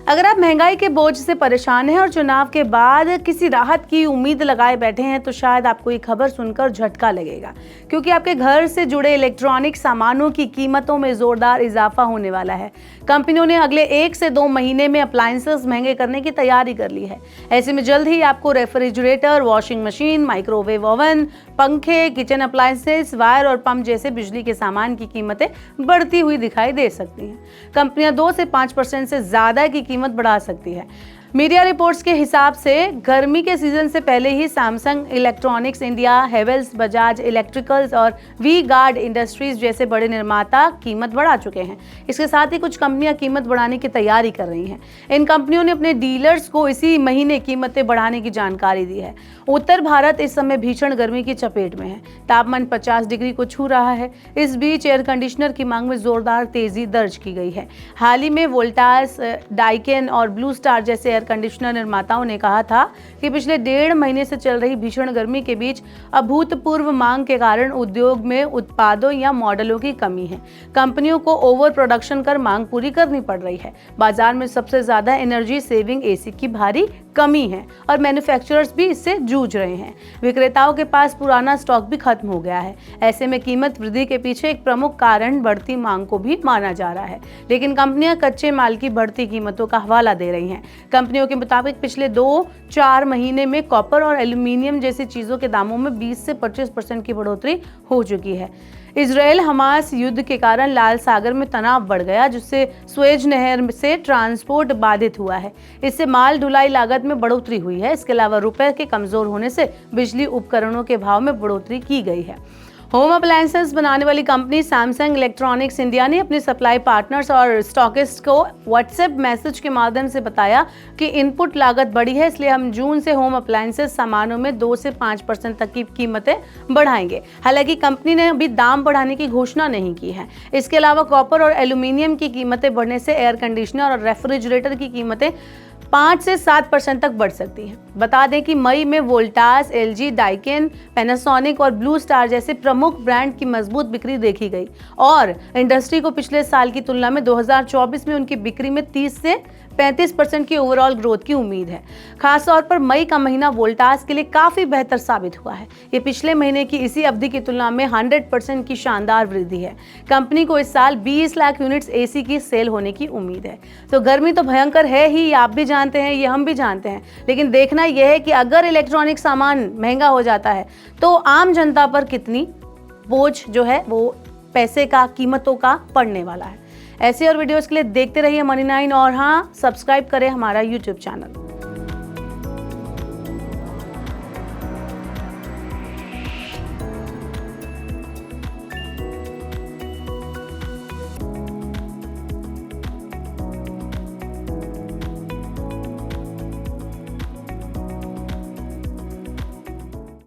अगर आप महंगाई के बोझ से परेशान हैं और चुनाव के बाद किसी राहत की उम्मीद लगाए बैठे हैं तो शायद आपको ये खबर सुनकर झटका लगेगा, क्योंकि आपके घर से जुड़े इलेक्ट्रॉनिक सामानों की कीमतों में जोरदार इजाफा होने वाला है। कंपनियों ने अगले 1 से 2 महीने में अप्लायंसेस महंगे करने की तैयारी कर ली है। ऐसे में जल्द ही आपको refrigerator, washing machine, microwave oven, पंखे, किचन अप्लायंसेस, वायर और पंप जैसे बिजली के सामान की कीमतें बढ़ती हुई दिखाई दे सकती हैं। कंपनियां 2 से 5% से ज्यादा की कीमत बढ़ा सकती है। मीडिया रिपोर्ट्स के हिसाब से गर्मी के सीजन से पहले ही Samsung electronics India, Havells, Bajaj electricals और वी गार्ड इंडस्ट्रीज जैसे बड़े निर्माता कीमत बढ़ा चुके हैं। इसके साथ ही कुछ कंपनियां कीमत बढ़ाने की तैयारी कर रही हैं। इन कंपनियों ने अपने डीलर्स को इसी महीने कीमतें बढ़ाने की जानकारी दी है। उत्तर भारत इस समय भीषण गर्मी की चपेट में है। तापमान 50 डिग्री को छू रहा है। इस बीच एयर कंडीशनर की मांग में जोरदार तेजी दर्ज की गई है। हाल ही में वोल्टास, डाइकिन और ब्लू स्टार जैसे एयर कंडीशनर निर्माताओं ने कहा था कि पिछले 1.5 महीने से चल रही भीषण गर्मी के बीच अभूतपूर्व मांग के कारण उद्योग में उत्पादों या मॉडलों की कमी है। कंपनियों को ओवर प्रोडक्शन कर मांग पूरी करनी पड़ रही है। बाजार में सबसे ज्यादा एनर्जी सेविंग एसी की भारी कमी है और मैन्युफैक्चरर्स भी इससे जूझ रहे हैं। विक्रेताओं के पास पुराना स्टॉक भी खत्म हो गया है। ऐसे में कीमत वृद्धि के पीछे एक प्रमुख कारण बढ़ती मांग को भी माना जा रहा है, लेकिन कंपनियां कच्चे माल की बढ़ती कीमतों का हवाला दे रही हैं। कंपनियों के मुताबिक पिछले 2-4 महीने में कॉपर और एल्यूमिनियम जैसी चीजों के दामों में 20 से 25% की बढ़ोतरी हो चुकी है। इजराइल हमास युद्ध के कारण लाल सागर में तनाव बढ़ गया, जिससे स्वेज नहर से ट्रांसपोर्ट बाधित हुआ है। इससे माल ढुलाई लागत में बढ़ोतरी हुई है। इसके अलावा रुपए के कमजोर होने से बिजली उपकरणों के भाव में बढ़ोतरी की गई है। होम अप्लायंसेस बनाने वाली कंपनी सैमसंग इलेक्ट्रॉनिक्स इंडिया ने अपने सप्लाई पार्टनर्स और स्टॉकिस्ट को व्हाट्सएप मैसेज के माध्यम से बताया कि इनपुट लागत बढ़ी है, इसलिए हम जून से होम अप्लायंसेस सामानों में 2 से 5% तक की कीमतें बढ़ाएंगे। हालांकि कंपनी ने अभी दाम बढ़ाने की घोषणा नहीं की है। इसके अलावा कॉपर और एल्यूमिनियम की कीमतें बढ़ने से एयर कंडीशनर और रेफ्रिजरेटर की कीमतें 5 से 7% तक बढ़ सकती है। बता दें कि मई में वोल्टास, एलजी, डाइकिन, पैनासोनिक और ब्लू स्टार जैसे प्रमुख ब्रांड की मजबूत बिक्री देखी गई और इंडस्ट्री को पिछले साल की तुलना में 2024 में उनकी बिक्री में 30 से 35% की ओवरऑल ग्रोथ की उम्मीद है। खासतौर पर मई का महीना वोल्टास के लिए काफी बेहतर साबित हुआ है। ये पिछले महीने की इसी अवधि की तुलना में 100% की शानदार वृद्धि है। कंपनी को इस साल 20 लाख यूनिट्स एसी की सेल होने की उम्मीद है। तो गर्मी तो भयंकर है ही, आप भी जानते हैं, ये हम भी जानते हैं, लेकिन देखना यह है कि अगर इलेक्ट्रॉनिक सामान महंगा हो जाता है तो आम जनता पर कितनी बोझ जो है वो पैसे का, कीमतों का पड़ने वाला है। ऐसे और वीडियोस के लिए देखते रहिए मनी 9 और हाँ, सब्सक्राइब करें हमारा YouTube चैनल।